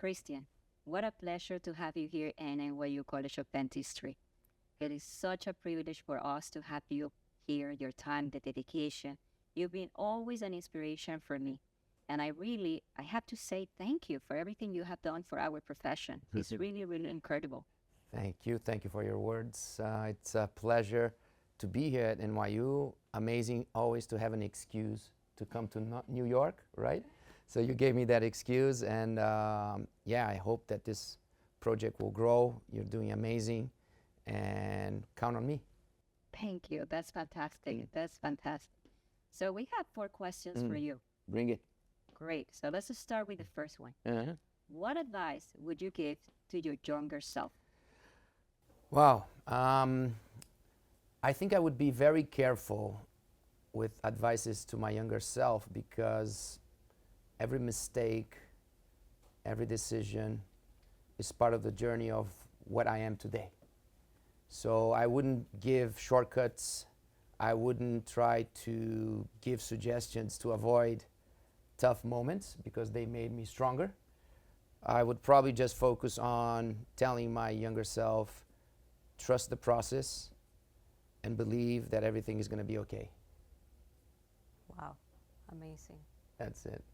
Christian, what a pleasure to have you here in NYU College of Dentistry. It is such a privilege for us to have you here, your time, the dedication. You've been always an inspiration for me. And I have to say thank you for everything you have done for our profession. It's really, really incredible. Thank you. Thank you for your words. It's a pleasure to be here at NYU. Amazing always to have an excuse to come to New York, right? So you gave me that excuse, and yeah, I hope that this project will grow. You're doing amazing, and count on me. Thank you. That's fantastic. That's fantastic. So we have four questions for you. Bring it. Great. So let's start with the first one. Uh-huh. What advice would you give to your younger self? Wow. I think I would be very careful with advices to my younger self, because every mistake, every decision is part of the journey of what I am today. So I wouldn't give shortcuts. I wouldn't try to give suggestions to avoid tough moments, because they made me stronger. I would probably just focus on telling my younger self, trust the process and believe that everything is going to be okay. Wow, amazing. That's it.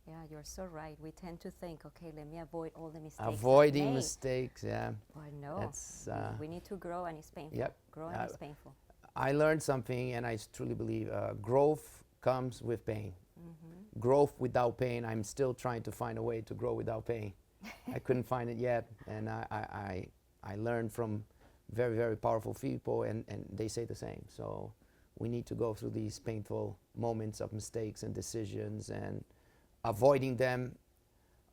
Yeah, you're so right. We tend to think, okay, let me avoid all the mistakes. Avoiding I made. mistakes, yeah. But no, That's, we need to grow, and it's painful. Yep. Growing is painful. I learned something, and I truly believe growth comes with pain. Mm-hmm. Growth without pain, I'm still trying to find a way to grow without pain. I couldn't find it yet, and I learned from very, very powerful people, and they say the same. So we need to go through these painful moments of mistakes and decisions, and avoiding them.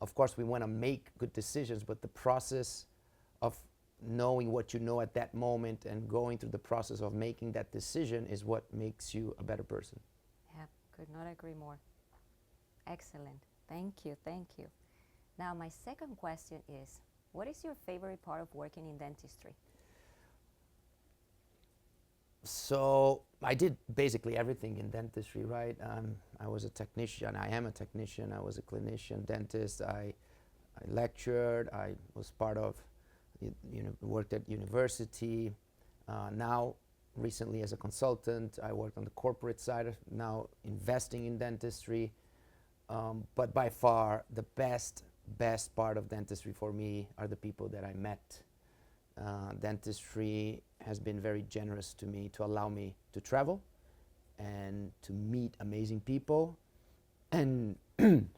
Of course, we want to make good decisions, but the process of knowing what you know at that moment and going through the process of making that decision is what makes you a better person. Yeah, could not agree more. Excellent. Thank you, thank you. Now, my second question is, what is your favorite part of working in dentistry? So I did basically everything in dentistry, right? I was a technician. I am a technician. I was a clinician, dentist. I lectured. I was part of, worked at university. Now, recently as a consultant, I worked on the corporate side of now investing in dentistry. But by far, the best part of dentistry for me are the people that I met. Dentistry has been very generous to me to allow me to travel and to meet amazing people, and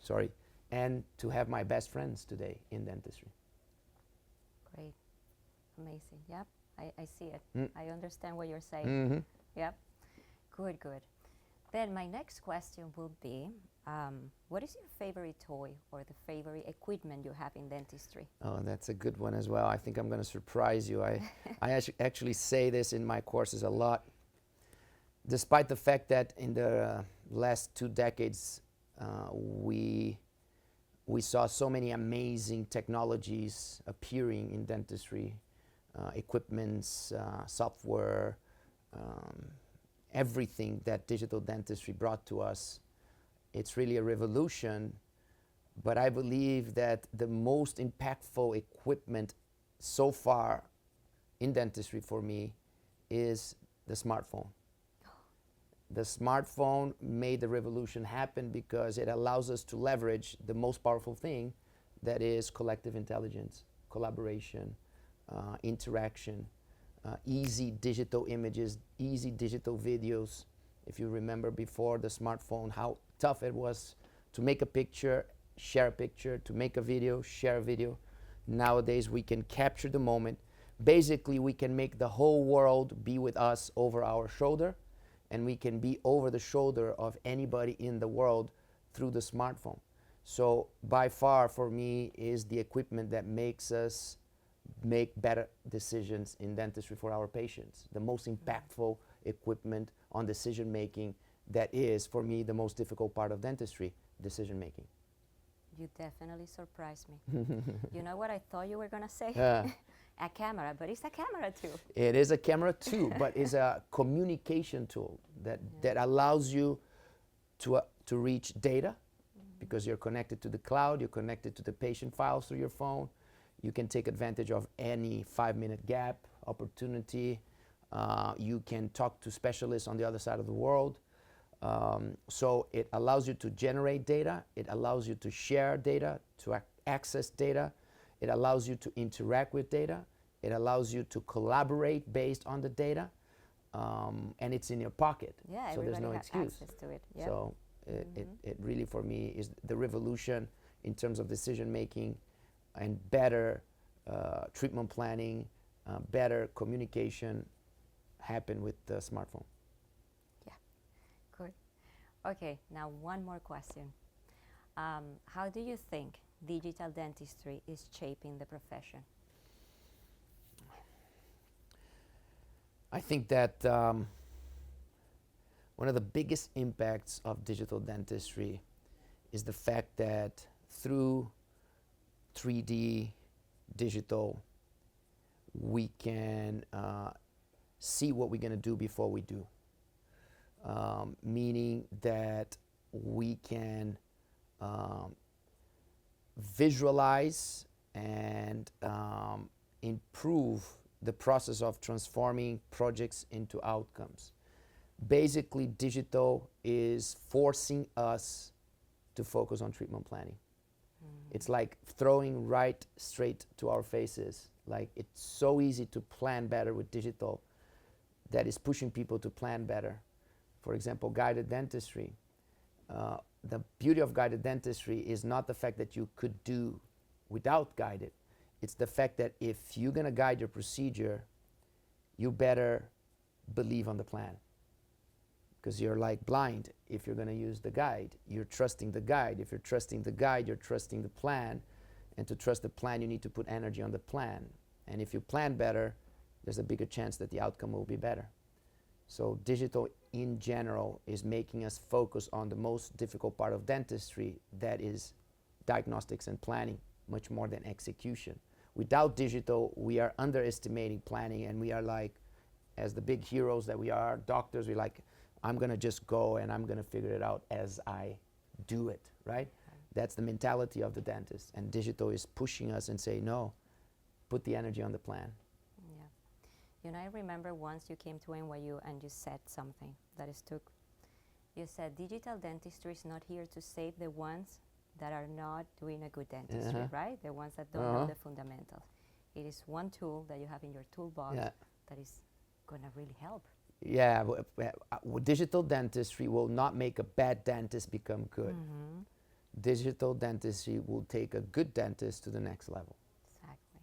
sorry, and to have my best friends today in dentistry. Great. Amazing. Yep, I see it. Mm. I understand what you're saying. Mm-hmm. Yep. Good, good. Then my next question will be, what is your favorite toy or the favorite equipment you have in dentistry? Oh, that's a good one as well. I think I'm going to surprise you. I actually say this in my courses a lot. Despite the fact that in the last 2 decades, we saw so many amazing technologies appearing in dentistry, equipments, software, everything that digital dentistry brought to us. It's really a revolution, but I believe that the most impactful equipment so far in dentistry for me is the smartphone. The smartphone made the revolution happen because it allows us to leverage the most powerful thing, that is collective intelligence, collaboration, interaction, easy digital images, easy digital videos. If you remember before the smartphone, how tough it was to make a picture, share a picture, to make a video, share a video. Nowadays we can capture the moment. Basically we can make the whole world be with us over our shoulder, and we can be over the shoulder of anybody in the world through the smartphone. So by far for me is the equipment that makes us make better decisions in dentistry for our patients. The most impactful equipment on decision making, that is for me the most difficult part of dentistry, decision making. You definitely surprised me. You know what I thought you were going to say? A camera, but it's a camera too. It is a camera too, but it's a communication tool that allows you to reach data, because you're connected to the cloud, you're connected to the patient files through your phone. You can take advantage of any 5-minute gap opportunity. You can talk to specialists on the other side of the world. So it allows you to generate data. It allows you to share data, to access data. It allows you to interact with data. It allows you to collaborate based on the data. And it's in your pocket. Yeah, so there's no has excuse. access to it. Yep. So it really, for me, is the revolution in terms of decision making and better treatment planning, better communication happen with the smartphone. Yeah, good. Okay, now one more question. How do you think digital dentistry is shaping the profession? I think that one of the biggest impacts of digital dentistry is the fact that through 3D digital, we can see what we're going to do before we do. Meaning that we can visualize and improve the process of transforming projects into outcomes. Basically, digital is forcing us to focus on treatment planning. It's like throwing right straight to our faces. Like, it's so easy to plan better with digital that is pushing people to plan better. For example, guided dentistry. The beauty of guided dentistry is not the fact that you could do without guided. It's the fact that if you're going to guide your procedure, you better believe on the plan. Because you're like blind if you're going to use the guide. You're trusting the guide. If you're trusting the guide, you're trusting the plan. And to trust the plan, you need to put energy on the plan. And if you plan better, there's a bigger chance that the outcome will be better. So digital in general is making us focus on the most difficult part of dentistry, that is diagnostics and planning, much more than execution. Without digital, we are underestimating planning, and we are like, as the big heroes that we are, doctors, we're like, I'm going to just go and I'm going to figure it out as I do it, right? That's the mentality of the dentist. And digital is pushing us and say, no, put the energy on the plan. Yeah. You know, I remember once you came to NYU and you said something that stuck. You said, digital dentistry is not here to save the ones that are not doing a good dentistry, right? The ones that don't know the fundamentals. It is one tool that you have in your toolbox that is going to really help. Yeah, digital dentistry will not make a bad dentist become good. Digital dentistry will take a good dentist to the next level. Exactly.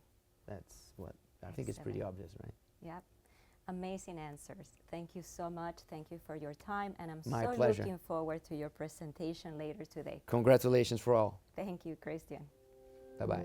That's what I think. It's pretty obvious, right? Yep. Amazing answers. Thank you so much. Thank you for your time, and I'm My so pleasure. looking forward to your presentation later today. Congratulations for all. Thank you, Christian. Bye-bye.